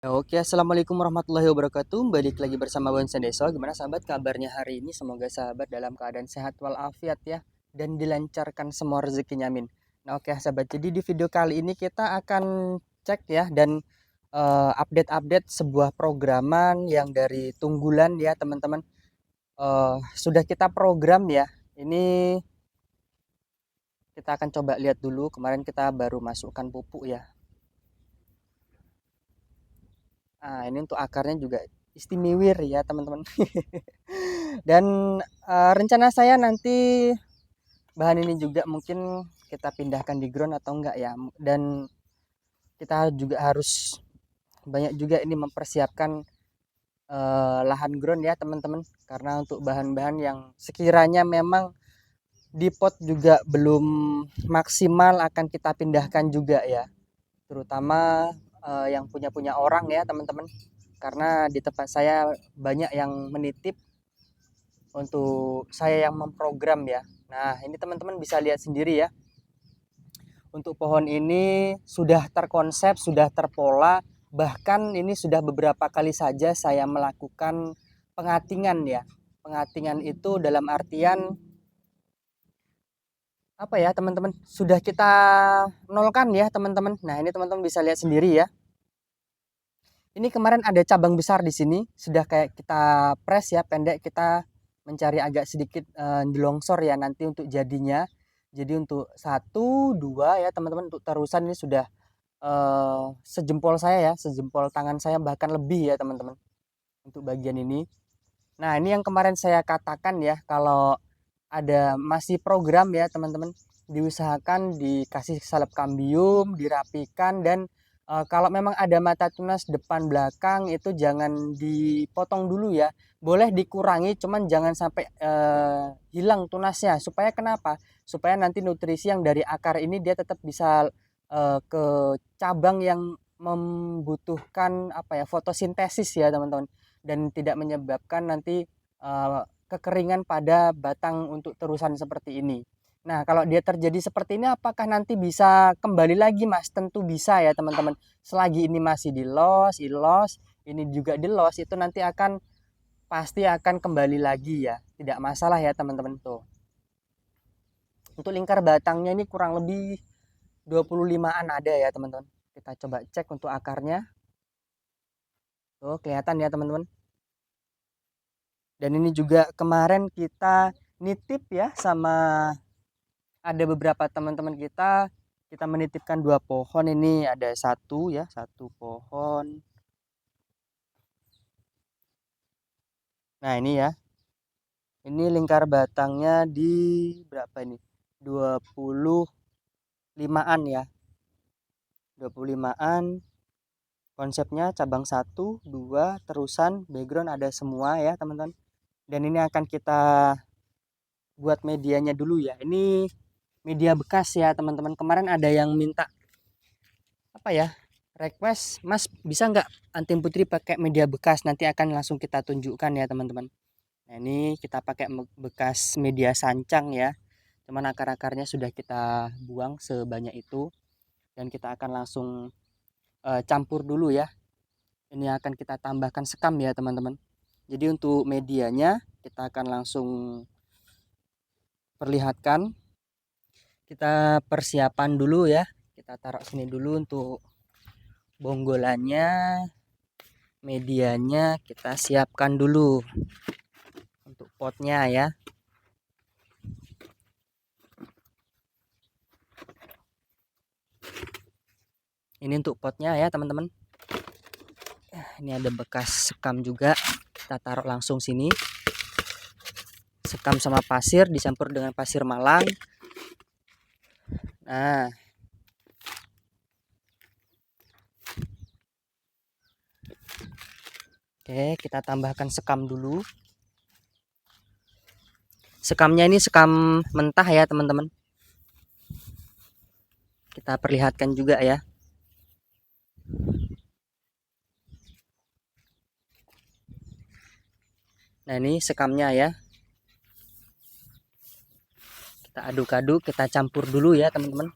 Oke, assalamualaikum warahmatullahi wabarakatuh. Balik lagi bersama Bonsan Deso. Gimana sahabat kabarnya hari ini? Semoga sahabat dalam keadaan sehat walafiat ya, dan dilancarkan semua rezekinya, amin. Nah, oke sahabat. Jadi di video kali ini kita akan cek ya dan update-update sebuah programan yang dari Tunggulan ya teman-teman. Sudah kita program ya. Ini kita akan coba lihat dulu. Kemarin kita baru masukkan pupuk ya. Nah, ini untuk akarnya juga istimewir ya teman-teman. Dan rencana saya nanti bahan ini juga mungkin kita pindahkan di ground atau enggak ya. Dan kita juga harus banyak juga ini mempersiapkan lahan ground ya teman-teman. Karena untuk bahan-bahan yang sekiranya memang di pot juga belum maksimal akan kita pindahkan juga ya. Terutama yang punya orang ya teman-teman. Karena di tempat saya banyak yang menitip untuk saya yang memprogram ya. Nah, ini teman-teman bisa lihat sendiri ya. Untuk pohon ini sudah terkonsep, sudah terpola, bahkan ini sudah beberapa kali saja saya melakukan pengatingan ya. Pengatingan itu dalam artian apa ya, teman-teman? Sudah kita nolkan ya, teman-teman. Nah, ini teman-teman bisa lihat sendiri ya. Ini kemarin ada cabang besar di sini, sudah kayak kita press ya, pendek kita mencari agak sedikit longsor ya nanti untuk jadinya. Jadi untuk satu, dua ya teman-teman, untuk terusan ini sudah sejempol saya ya, sejempol tangan saya bahkan lebih ya teman-teman untuk bagian ini. Nah, ini yang kemarin saya katakan ya, kalau ada masih program ya teman-teman, diusahakan dikasih salep kambium, dirapikan, dan kalau memang ada mata tunas depan belakang itu jangan dipotong dulu ya, boleh dikurangi cuman jangan sampai hilang tunasnya. Supaya kenapa? Supaya nanti nutrisi yang dari akar ini dia tetap bisa ke cabang yang membutuhkan apa ya, fotosintesis ya teman-teman, dan tidak menyebabkan nanti kekeringan pada batang untuk terusan seperti ini. Nah, kalau dia terjadi seperti ini, apakah nanti bisa kembali lagi, Mas? Tentu bisa ya, teman-teman. Selagi ini masih di los, ilos, ini juga di los, itu nanti akan pasti akan kembali lagi ya. Tidak masalah ya, teman-teman tuh. Untuk lingkar batangnya ini kurang lebih 25-an ada ya, teman-teman. Kita coba cek untuk akarnya. Tuh, kelihatan ya, teman-teman. Dan ini juga kemarin kita nitip ya sama ada beberapa teman-teman kita menitipkan dua pohon. Ini ada satu ya, satu pohon. Nah, ini ya. Ini lingkar batangnya di berapa ini? 25-an ya. 25-an. Konsepnya cabang satu, dua, terusan, background ada semua ya, teman-teman. Dan ini akan kita buat medianya dulu ya. Ini media bekas ya, teman-teman. Kemarin ada yang minta apa ya, request, Mas bisa nggak Antim Putri pakai media bekas, nanti akan langsung kita tunjukkan ya teman-teman. Nah, ini kita pakai bekas media sancang ya, cuman akar-akarnya sudah kita buang sebanyak itu, dan kita akan langsung campur dulu ya. Ini akan kita tambahkan sekam ya teman-teman. Jadi untuk medianya kita akan langsung perlihatkan. Kita persiapan dulu ya, kita taruh sini dulu untuk bonggolannya. Medianya kita siapkan dulu untuk potnya ya. Ini untuk potnya ya teman-teman. Ini ada bekas sekam juga, kita taruh langsung sini. Sekam sama pasir dicampur dengan pasir malang. Nah, oke, kita tambahkan sekam dulu. Sekamnya ini sekam mentah ya teman-teman. Kita perlihatkan juga ya. Nah, ini sekamnya ya. Kita aduk-aduk, kita campur dulu ya teman-teman.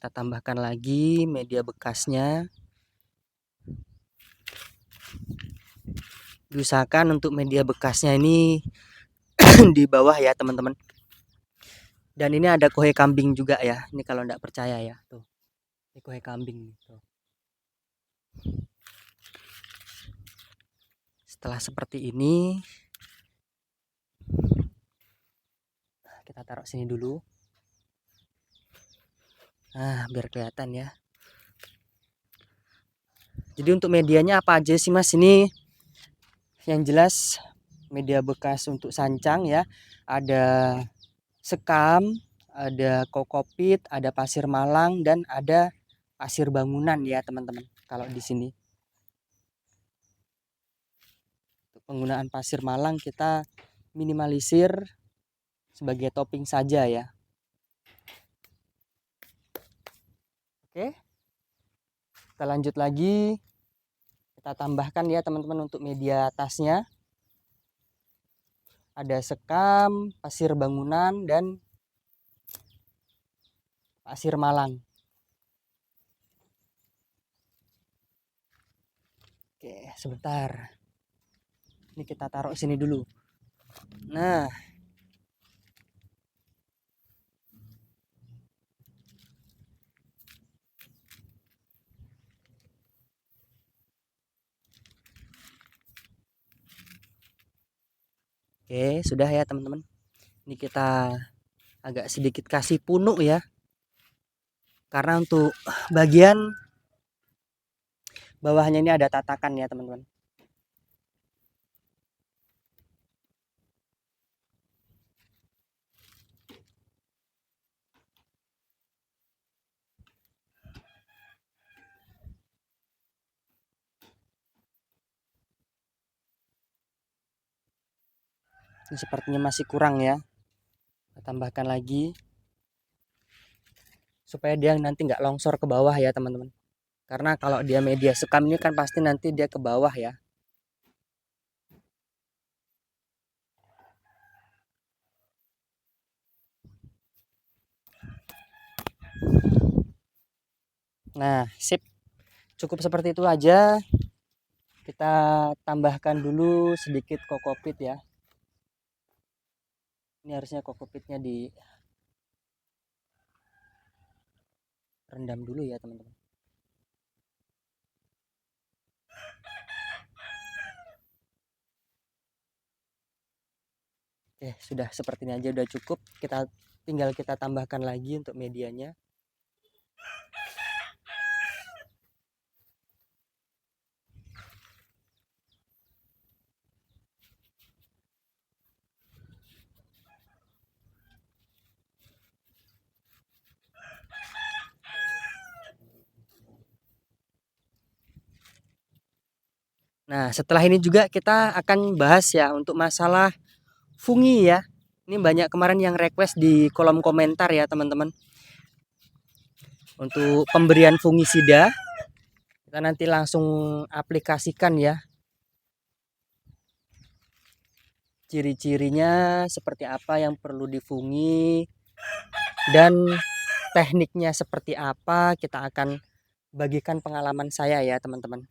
Kita tambahkan lagi media bekasnya. Diusahakan untuk media bekasnya ini di bawah ya teman-teman. Dan ini ada kohe kambing juga ya. Ini kalau enggak percaya ya, tuh. Ini kohe kambing tuh. Setelah seperti ini, kita taruh sini dulu. Nah, biar kelihatan ya. Jadi untuk medianya apa aja sih Mas? Ini yang jelas media bekas untuk sancang ya. Ada sekam, ada kokopit, ada pasir malang, dan ada pasir bangunan ya teman-teman. Kalau di sini untuk penggunaan pasir malang kita minimalisir sebagai topping saja ya. Oke, kita lanjut lagi. Kita tambahkan ya teman-teman untuk media atasnya. Ada sekam, pasir bangunan, dan pasir malang. Oke, sebentar. Ini kita taruh sini dulu. Nah, oke, sudah ya teman-teman. Ini kita agak sedikit kasih punuk ya. Karena untuk bagian bawahnya ini ada tatakan ya teman-teman. Ini sepertinya masih kurang ya. Kita tambahkan lagi supaya dia nanti nggak longsor ke bawah ya teman-teman. Karena kalau dia media sekam ini kan pasti nanti dia ke bawah ya. Nah, sip. Cukup seperti itu aja. Kita tambahkan dulu sedikit kokopit ya. Ini harusnya kokopitnya di rendam dulu ya teman-teman. Oke, sudah seperti ini aja udah cukup. Tinggal kita tambahkan lagi untuk medianya. Nah, setelah ini juga kita akan bahas ya untuk masalah fungi ya. Ini banyak kemarin yang request di kolom komentar ya teman-teman. Untuk pemberian fungisida, kita nanti langsung aplikasikan ya. Ciri-cirinya seperti apa yang perlu difungi dan tekniknya seperti apa, kita akan bagikan pengalaman saya ya teman-teman.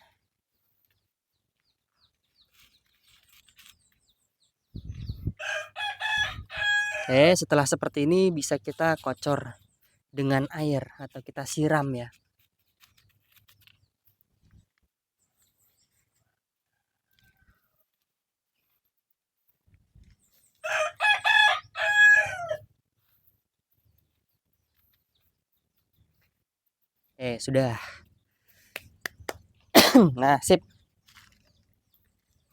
Setelah seperti ini bisa kita kocor dengan air atau kita siram ya. Sudah. Nah, sip.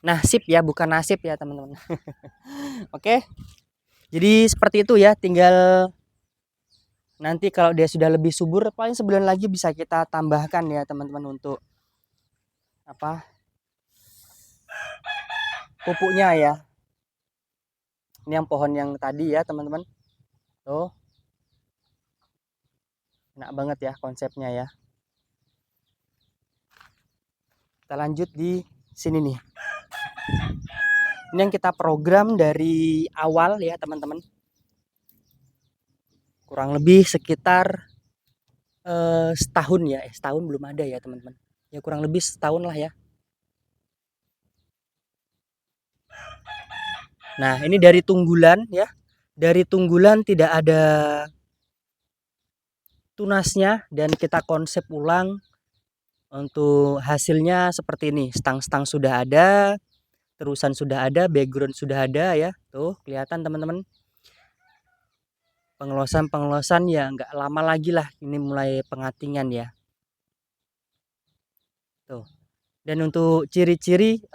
Nah, sip ya, bukan nasib ya teman-teman. Oke. Jadi seperti itu ya, tinggal nanti kalau dia sudah lebih subur paling sebulan lagi bisa kita tambahkan ya teman-teman untuk apa? Pupuknya ya. Ini yang pohon yang tadi ya teman-teman. Tuh. Enak banget ya konsepnya ya. Kita lanjut di sini nih. Ini yang kita program dari awal ya teman-teman. Kurang lebih sekitar setahun ya, setahun belum ada ya teman-teman. Ya kurang lebih setahun lah ya. Nah, ini dari tunggulan ya. Dari tunggulan tidak ada tunasnya dan kita konsep ulang untuk hasilnya seperti ini. Stang-stang sudah ada, terusan sudah ada, background sudah ada ya. Tuh, kelihatan teman-teman. Pengelosan-pengelosan ya nggak lama lagi lah ini mulai pengatingan ya. Tuh. Dan untuk ciri-ciri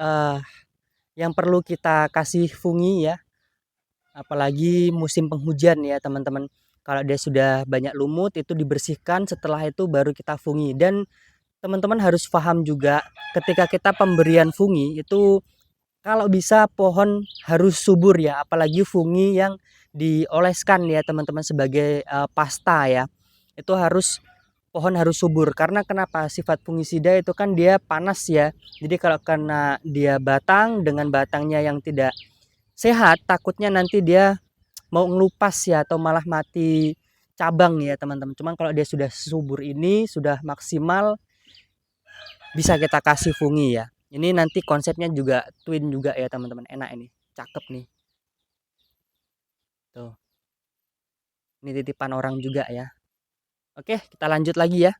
yang perlu kita kasih fungi ya, apalagi musim penghujan ya teman-teman. Kalau dia sudah banyak lumut itu dibersihkan, setelah itu baru kita fungi. Dan teman-teman harus paham juga ketika kita pemberian fungi itu kalau bisa pohon harus subur ya, apalagi fungi yang dioleskan ya teman-teman sebagai pasta ya. Itu harus pohon harus subur karena kenapa? Sifat fungisida itu kan dia panas ya. Jadi kalau kena dia batang dengan batangnya yang tidak sehat, takutnya nanti dia mau ngelupas ya atau malah mati cabang ya teman-teman. Cuman kalau dia sudah subur ini sudah maksimal bisa kita kasih fungi ya. Ini nanti konsepnya juga twin juga ya teman-teman. Enak ini, cakep nih. Tuh. Ini titipan orang juga ya. Oke, kita lanjut lagi ya.